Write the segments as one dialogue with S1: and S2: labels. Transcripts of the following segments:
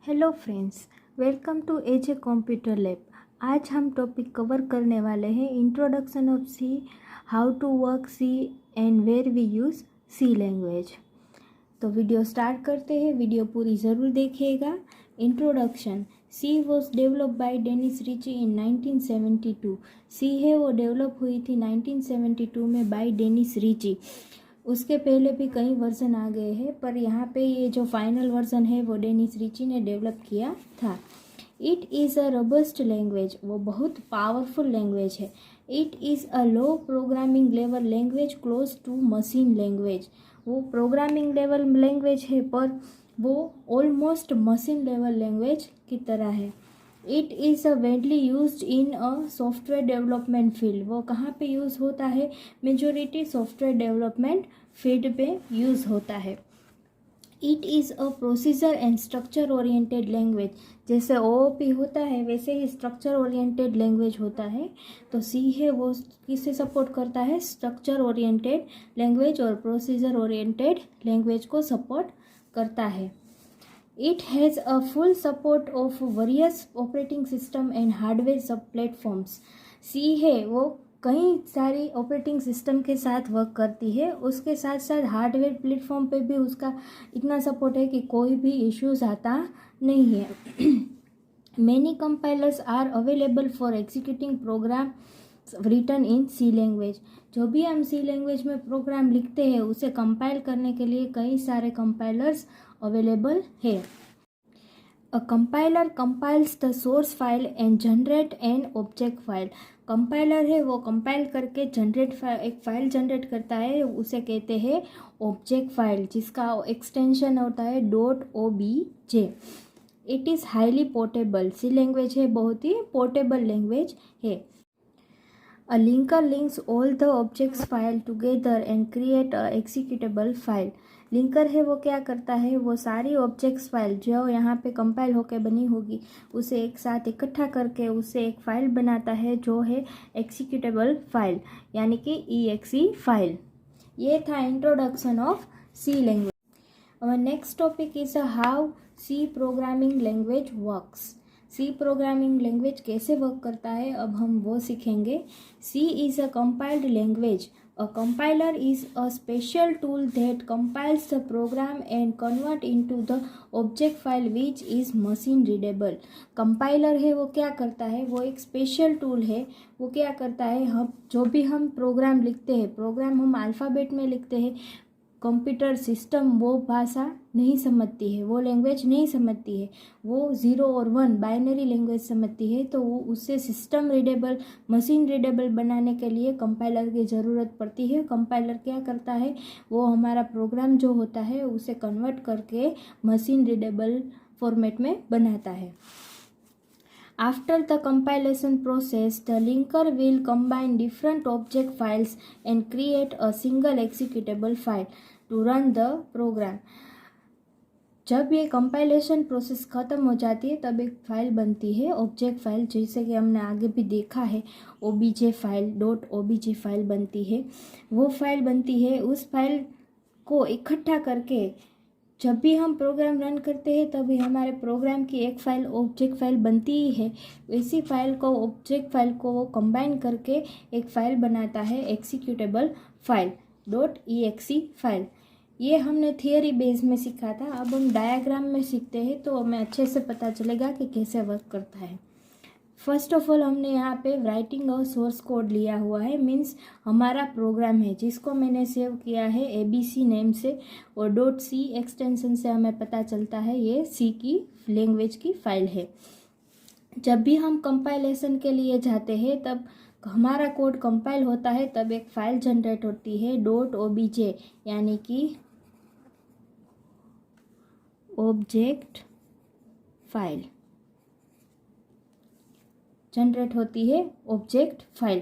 S1: Hello friends, welcome to AJ computer lab. आज हम topic cover करने वाले हैं introduction of C, how to work C and where we use C language. तो video start करते हैं, वीडियो पूरी ज़रूर देखिएगा। Introduction. C was develop by Dennis Ritchie in 1972। C है वो डेवलप हुई थी 1972 में बाय डेनिस रिची। उसके पहले भी कई वर्जन आ गए हैं, पर यहाँ पे ये जो फाइनल वर्जन है वो डेनिस रिची ने डेवलप किया था। It is a robust language, वो बहुत पावरफुल लैंग्वेज है। It is a low programming level language close to machine language, वो प्रोग्रामिंग लेवल लैंग्वेज है पर वो ऑलमोस्ट मशीन लेवल लैंग्वेज की तरह है। It is a widely use in a software development field, वो कहाँ पे यूज़ होता है? मेजोरिटी सॉफ्टवेयर डेवलपमेंट फील्ड पे यूज़ होता है। It is a procedure and structure oriented language, जैसे OOP होता है वैसे ही स्ट्रक्चर ओरिएंटेड लैंग्वेज होता है। तो सी है वो किससे सपोर्ट करता है? स्ट्रक्चर ओरिएंटेड लैंग्वेज और प्रोसीजर ओरिएंटेड लैंग्वेज को सपोर्ट करता है। It has a full support of various operating system and hardware सब प्लेटफॉर्म्स। सी है वो कई सारी ऑपरेटिंग सिस्टम के साथ वर्क करती है, उसके साथ साथ हार्डवेयर प्लेटफॉर्म पे भी उसका इतना सपोर्ट है कि कोई भी इश्यूज आता नहीं है। Many compilers are available for executing program written in C language, जो भी हम सी लैंग्वेज में प्रोग्राम लिखते हैं उसे कंपाइल करने के लिए कई सारे कंपाइलर्स अवेलेबल है। A compiler compiles the source file and generate an object file. Compiler है वो कंपाइल करके एक फाइल जनरेट करता है, उसे कहते हैं ऑब्जेक्ट फाइल, जिसका एक्सटेंशन होता है .obj। It is highly portable, C language है बहुत ही पोर्टेबल लैंग्वेज है। A linker links all the objects file together and create a executable file। Linker है वो क्या करता है? वो सारी ऑब्जेक्ट्स फाइल जो यहाँ पे कंपाइल होकर बनी होगी उसे एक साथ इकट्ठा करके उसे एक फ़ाइल बनाता है जो है एक्सिक्यूटेबल फाइल, यानी कि EXE फाइल। ये था इंट्रोडक्शन ऑफ सी लैंग्वेज। और next topic is how C programming language works. C programming language कैसे वर्क करता है अब हम वो सीखेंगे। C is a compiled language. A compiler is a special tool that compiles the program and convert into the object file which is machine readable. Compiler है वो क्या करता है? वो एक स्पेशल टूल है, वो क्या करता है, हम जो भी हम प्रोग्राम लिखते हैं, प्रोग्राम हम अल्फ़ाबेट में लिखते हैं, कंप्यूटर सिस्टम वो भाषा नहीं समझती है, वो लैंग्वेज नहीं समझती है, वो 0 और 1 बाइनरी लैंग्वेज समझती है। तो वो उससे सिस्टम रीडेबल, मशीन रीडेबल बनाने के लिए कंपाइलर की ज़रूरत पड़ती है। कंपाइलर क्या करता है? वो हमारा प्रोग्राम जो होता है उसे कन्वर्ट करके मशीन रीडेबल फॉर्मेट में बनाता है। After the compilation process, the linker will combine different object files and create a single executable file to run the program। जब ये कंपाइलेशन प्रोसेस ख़त्म हो जाती है तब एक फ़ाइल बनती है, ऑब्जेक्ट फाइल, जैसे कि हमने आगे भी देखा है OBJ फाइल, .obj फाइल बनती है। वो फाइल बनती है, उस फाइल को इकट्ठा करके जब भी हम प्रोग्राम रन करते हैं तभी हमारे प्रोग्राम की एक फ़ाइल ऑब्जेक्ट फाइल बनती ही है। इसी फाइल को, ऑब्जेक्ट फाइल को वो कंबाइन करके एक फ़ाइल बनाता है एक्सिक्यूटेबल फाइल, .exe फाइल। ये हमने थियरी बेस में सीखा था, अब हम डायग्राम में सीखते हैं तो हमें अच्छे से पता चलेगा कि कैसे वर्क करता है। फर्स्ट ऑफ ऑल हमने यहाँ पे राइटिंग और सोर्स कोड लिया हुआ है, मीन्स हमारा प्रोग्राम है जिसको मैंने सेव किया है ABC नेम से, और .c एक्सटेंशन से हमें पता चलता है ये C की लैंग्वेज की फ़ाइल है। जब भी हम कंपाइलेशन के लिए जाते हैं तब हमारा कोड कंपाइल होता है, तब एक फ़ाइल जनरेट होती है .obj, यानी कि ऑब्जेक्ट फाइल जनरेट होती है, ऑब्जेक्ट फाइल।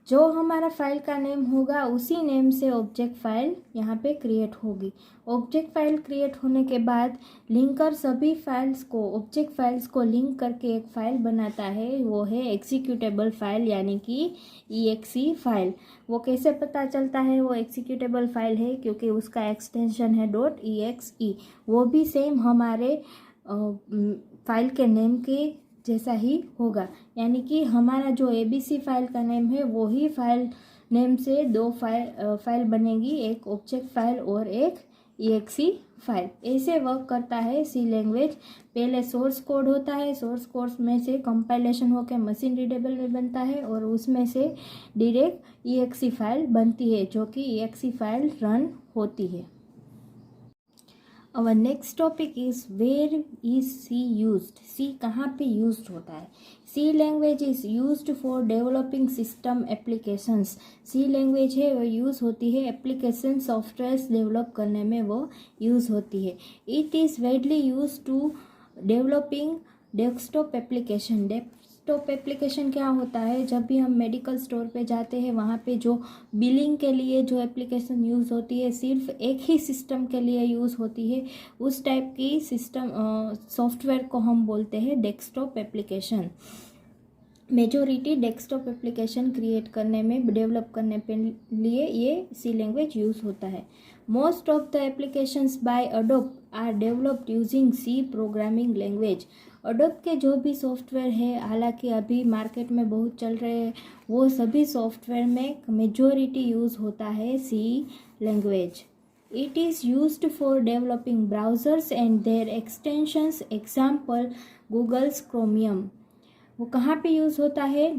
S1: जो हमारा फाइल का नेम होगा उसी नेम से ऑब्जेक्ट फाइल यहाँ पे क्रिएट होगी। ऑब्जेक्ट फाइल क्रिएट होने के बाद लिंकर सभी फाइल्स को, ऑब्जेक्ट फाइल्स को लिंक करके एक फ़ाइल बनाता है, वो है एक्सिक्यूटेबल फाइल, यानी कि EXE फाइल। वो कैसे पता चलता है वो एक्सिक्यूटेबल फाइल है? क्योंकि उसका एक्सटेंशन है .exe। वो भी सेम हमारे फाइल के नेम के जैसा ही होगा, यानी कि हमारा जो ABC फाइल का नेम है वो ही फाइल नेम से दो फाइल बनेगी, एक ऑब्जेक्ट फाइल और एक EXE फाइल। ऐसे वर्क करता है सी लैंग्वेज। पहले सोर्स कोड होता है, सोर्स कोड में से कंपाइलेशन होकर मशीन रीडेबल में बनता है और उसमें से डायरेक्ट EXE फाइल बनती है, जो कि EXE फाइल रन होती है। Our next topic is where is C used? C कहाँ पे used होता है? C language is used for developing system applications. C language है वो यूज़ होती है एप्लीकेशन सॉफ्टवेयर डेवलप करने में, वो यूज़ होती है। It is widely used to developing desktop application. Desktop application क्या होता है? जब भी हम मेडिकल स्टोर पे जाते हैं, वहाँ पे जो बिलिंग के लिए जो एप्लीकेशन यूज़ होती है सिर्फ एक ही सिस्टम के लिए यूज़ होती है, उस टाइप की सिस्टम सॉफ्टवेयर को हम बोलते हैं desktop application. Majority desktop application create करने में, डेवलप करने के लिए ये सी लैंग्वेज यूज़ होता है। Most of the applications by Adobe are developed using C programming language. Adobe के जो भी सॉफ्टवेयर है, हालांकि अभी मार्केट में बहुत चल रहे हैं, वो सभी सॉफ्टवेयर में मेजॉरिटी यूज़ होता है C language. It is used for developing browsers and their extensions, example Google's Chromium. वो कहाँ पे यूज़ होता है?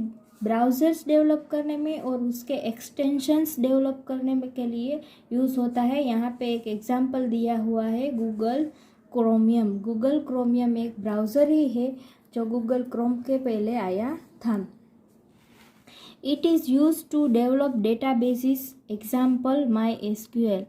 S1: ब्राउज़र्स डेवलप करने में और उसके एक्सटेंशंस डेवलप करने में के लिए यूज़ होता है। यहाँ पे एक एग्जाम्पल दिया हुआ है गूगल क्रोमियम। गूगल क्रोमियम एक ब्राउज़र ही है जो गूगल क्रोम के पहले आया था। It is use to develop databases, example MySQL।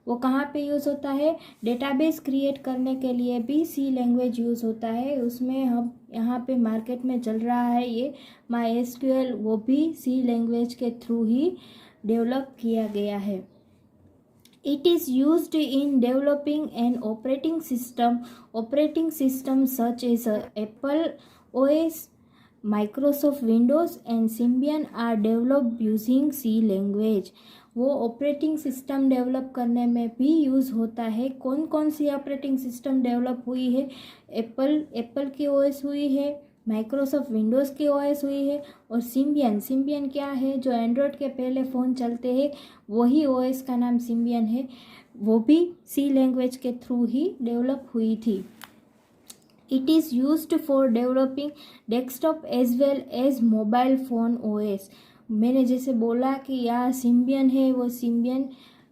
S1: वो कहाँ पे यूज़ होता है? डेटाबेस क्रिएट करने के लिए भी सी लैंग्वेज यूज़ होता है। उसमें हम यहाँ पे मार्केट में चल रहा है ये MySQL, वो भी सी लैंग्वेज के थ्रू ही डेवलप किया गया है। It is used in developing an operating system. Operating systems such as Apple OS, Microsoft Windows and Symbian are developed using C language. वो ऑपरेटिंग सिस्टम डेवलप करने में भी यूज़ होता है। कौन कौन सी ऑपरेटिंग सिस्टम डेवलप हुई है? एप्पल की OS हुई है, माइक्रोसॉफ्ट विंडोज़ की OS हुई है, और सिम्बियन क्या है? जो एंड्रॉयड के पहले फ़ोन चलते हैं वही OS का नाम सिम्बियन है, वो भी सी लैंग्वेज के थ्रू ही डेवलप हुई थी। It is used for developing desktop as well as mobile phone OS। मैंने जैसे बोला कि यहाँ सिम्बियन है, वो सिम्बियन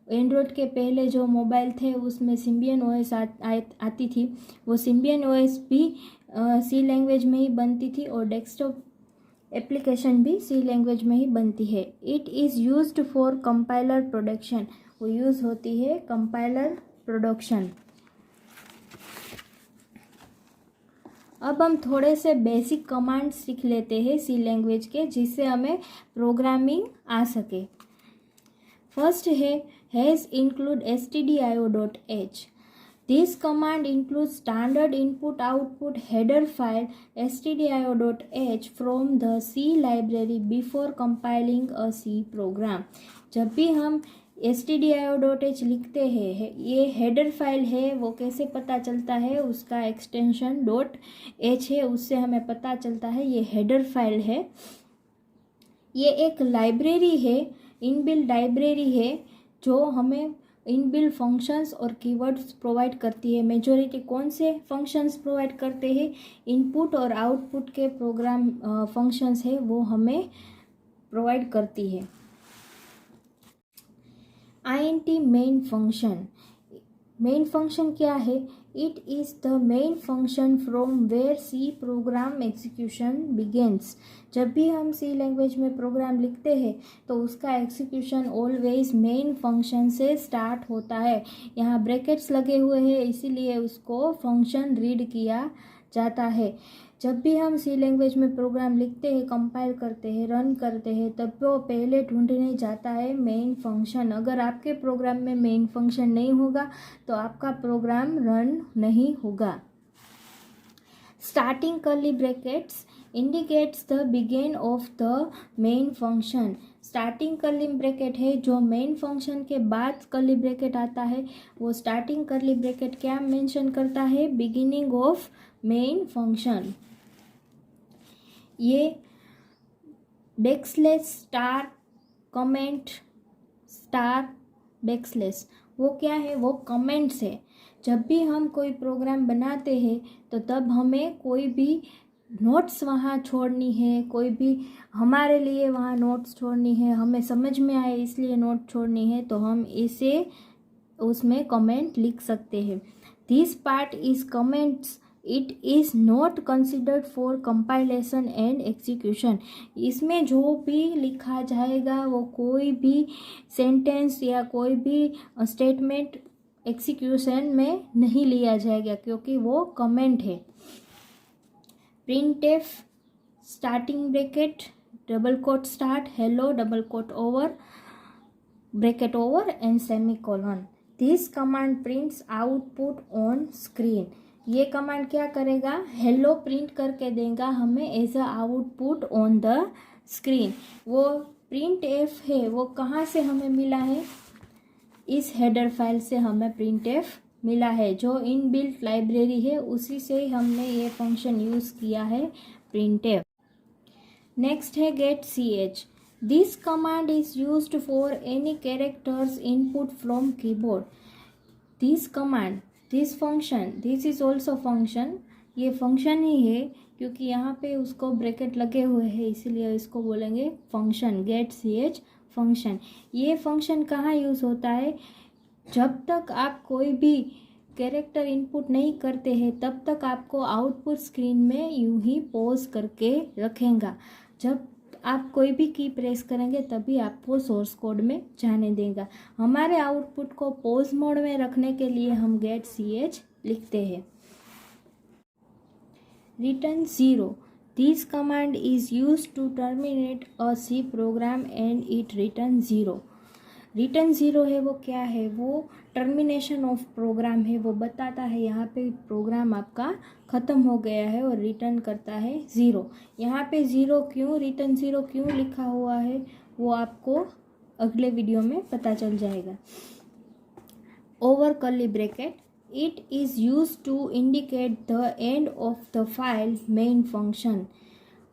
S1: एंड्रॉयड के पहले जो मोबाइल थे उसमें सिम्बियन OS आती थी, वो सिम्बियन OS भी सी लैंग्वेज में ही बनती थी और डेस्कटॉप एप्लीकेशन भी सी लैंग्वेज में ही बनती है। It is used for compiler production. वो यूज़ होती है कंपाइलर प्रोडक्शन। अब हम थोड़े से बेसिक कमांड सीख लेते हैं सी लैंग्वेज के, जिससे हमें प्रोग्रामिंग आ सके। फर्स्ट है hash include stdio.h। This command include standard input output header file stdio.h from the C library before compiling a C program. जब भी हम stdio.h लिखते हैं, ये हेडर फाइल है, वो कैसे पता चलता है? उसका एक्सटेंशन .h है, उससे हमें पता चलता है ये हेडर फाइल है। ये एक लाइब्रेरी है, इनबिल्ट लाइब्रेरी है, जो हमें इनबिल्ट फंक्शंस और कीवर्ड्स प्रोवाइड करती है। मेजॉरिटी कौन से फंक्शंस प्रोवाइड करते हैं? इनपुट और आउटपुट के प्रोग्राम फंक्शंस है, वो हमें प्रोवाइड करती है। int main function. Main function क्या है? It is the main function from where C program execution begins. जब भी हम सी लैंग्वेज में प्रोग्राम लिखते हैं तो उसका एग्जीक्यूशन ऑलवेज मेन फंक्शन से स्टार्ट होता है। यहाँ ब्रैकेट्स लगे हुए हैं, इसीलिए उसको फंक्शन रीड किया जाता है। जब भी हम सी लैंग्वेज में प्रोग्राम लिखते हैं, कंपाइल करते हैं, रन करते हैं, तब वो पहले ढूंढने जाता है मेन फंक्शन। अगर आपके प्रोग्राम में मेन फंक्शन नहीं होगा तो आपका प्रोग्राम रन नहीं होगा। Starting curly brackets indicates the begin of the main function. Starting curly bracket है, जो मेन फंक्शन के बाद कर्ली ब्रैकेट आता है वो स्टार्टिंग कर्ली ब्रैकेट क्या मेंशन करता है, बिगिनिंग ऑफ मेन फंक्शन। ये backslash star comment star backslash वो क्या है, वो कमेंट्स है। जब भी हम कोई प्रोग्राम बनाते हैं तो तब हमें कोई भी नोट्स वहाँ छोड़नी है, कोई भी हमारे लिए वहाँ नोट्स छोड़नी है, हमें समझ में आए इसलिए नोट छोड़नी है, तो हम इसे उसमें कमेंट लिख सकते हैं। This part is comments, it is not considered for compilation and execution. इसमें जो भी लिखा जाएगा वो कोई भी सेंटेंस या कोई भी स्टेटमेंट एग्जीक्यूशन में नहीं लिया जाएगा क्योंकि वो कमेंट है। printf starting bracket double quote start hello double quote over bracket over and semicolon. This command prints output on screen. ये कमांड क्या करेगा, हेलो प्रिंट करके देगा हमें as a output on the screen. वो प्रिंट एफ है वो कहाँ से हमें मिला है, इस हेडर फाइल से हमें प्रिंट एफ मिला है, जो इनबिल्ट लाइब्रेरी है उसी से हमने ये फंक्शन यूज़ किया है printf। नेक्स्ट है get ch। This command is used for any characters input from keyboard. This command, this function, this is also function, ये फंक्शन ही है क्योंकि यहाँ पे उसको ब्रैकेट लगे हुए हैं इसीलिए इसको बोलेंगे फंक्शन, get ch फंक्शन। ये फंक्शन कहाँ यूज़ होता है, जब तक आप कोई भी कैरेक्टर इनपुट नहीं करते हैं तब तक आपको आउटपुट स्क्रीन में यूं ही पॉज करके रखेगा। जब आप कोई भी की प्रेस करेंगे तभी आपको सोर्स कोड में जाने देगा। हमारे आउटपुट को पॉज मोड में रखने के लिए हम गेट ch लिखते हैं। Return 0। This command is used to terminate a C program and it return 0। Return 0 है वो क्या है, वो टर्मिनेशन ऑफ प्रोग्राम है, वो बताता है यहाँ पे प्रोग्राम आपका ख़त्म हो गया है और रिटर्न करता है 0। यहाँ पे 0 क्यों, रिटर्न 0 क्यों लिखा हुआ है वो आपको अगले वीडियो में पता चल जाएगा। Over curly bracket, it is used to indicate the end of the file main function.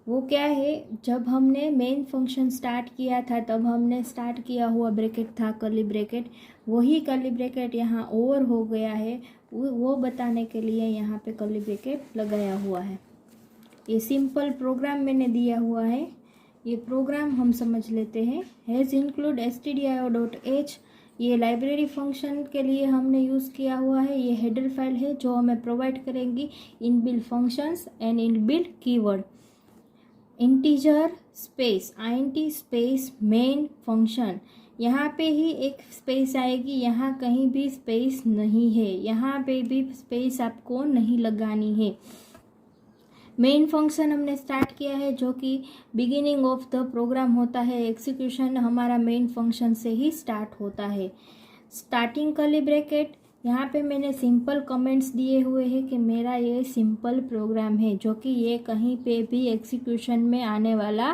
S1: वो क्या है, जब हमने मेन फंक्शन स्टार्ट किया था तब हमने स्टार्ट किया हुआ ब्रैकेट था कर्ली ब्रैकेट, वही कर्ली ब्रैकेट यहाँ ओवर हो गया है वो बताने के लिए यहाँ पे कर्ली ब्रैकेट लगाया हुआ है। ये सिंपल प्रोग्राम मैंने दिया हुआ है, ये प्रोग्राम हम समझ लेते हैं। हैज़ इंक्लूड stdio.h, ये लाइब्रेरी फंक्शन के लिए हमने यूज़ किया हुआ है। ये हेडर फाइल है जो हमें प्रोवाइड करेंगी inbuilt functions and inbuilt keyword. Integer space int space main function, यहाँ पे ही एक स्पेस आएगी, यहाँ कहीं भी स्पेस नहीं है, यहाँ पे भी स्पेस आपको नहीं लगानी है। मेन फंक्शन हमने स्टार्ट किया है जो कि बिगिनिंग ऑफ द प्रोग्राम होता है, एग्जीक्यूशन हमारा मेन फंक्शन से ही स्टार्ट होता है। स्टार्टिंग कर्ली ब्रैकेट, यहाँ पे मैंने सिंपल कमेंट्स दिए हुए हैं कि मेरा ये सिंपल प्रोग्राम है जो कि ये कहीं पे भी एग्जीक्यूशन में आने वाला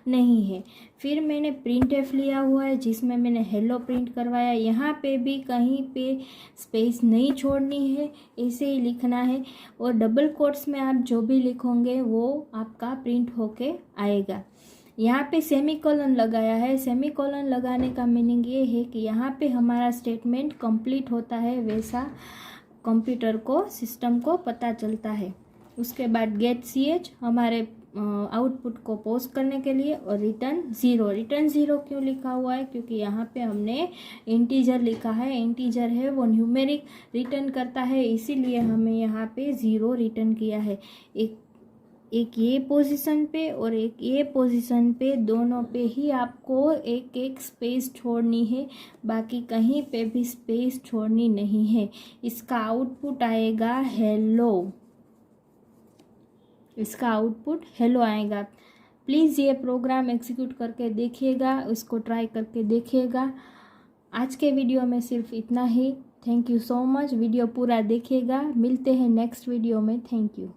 S1: नहीं है। फिर मैंने प्रिंट एफ लिया हुआ है जिसमें मैंने हेलो प्रिंट करवाया, यहाँ पे भी कहीं पे स्पेस नहीं छोड़नी है, ऐसे ही लिखना है और डबल कोट्स में आप जो भी लिखोगे वो आपका प्रिंट होके आएगा। यहाँ पे सेमीकोलन लगाया है, सेमीकोलन लगाने का मीनिंग ये है कि यहाँ पे हमारा स्टेटमेंट कंप्लीट होता है, वैसा कंप्यूटर को, सिस्टम को पता चलता है। उसके बाद गेट ch हमारे आउटपुट को पोस्ट करने के लिए और रिटर्न 0। रिटर्न 0 क्यों लिखा हुआ है, क्योंकि यहाँ पे हमने इंटीजर लिखा है, इंटीजर है वो न्यूमेरिक रिटर्न करता है, इसीलिए हमें यहाँ पे 0 रिटर्न किया है। एक ये पोजीशन पे और एक ये पोजीशन पे, दोनों पे ही आपको एक एक स्पेस छोड़नी है, बाकी कहीं पे भी स्पेस छोड़नी नहीं है। इसका आउटपुट आएगा हेलो, इसका आउटपुट हेलो आएगा। प्लीज़ ये प्रोग्राम एग्जीक्यूट करके देखिएगा, इसको ट्राई करके देखिएगा। आज के वीडियो में सिर्फ इतना ही। Thank you so much, video पूरा देखिएगा। मिलते हैं नेक्स्ट वीडियो में। Thank you.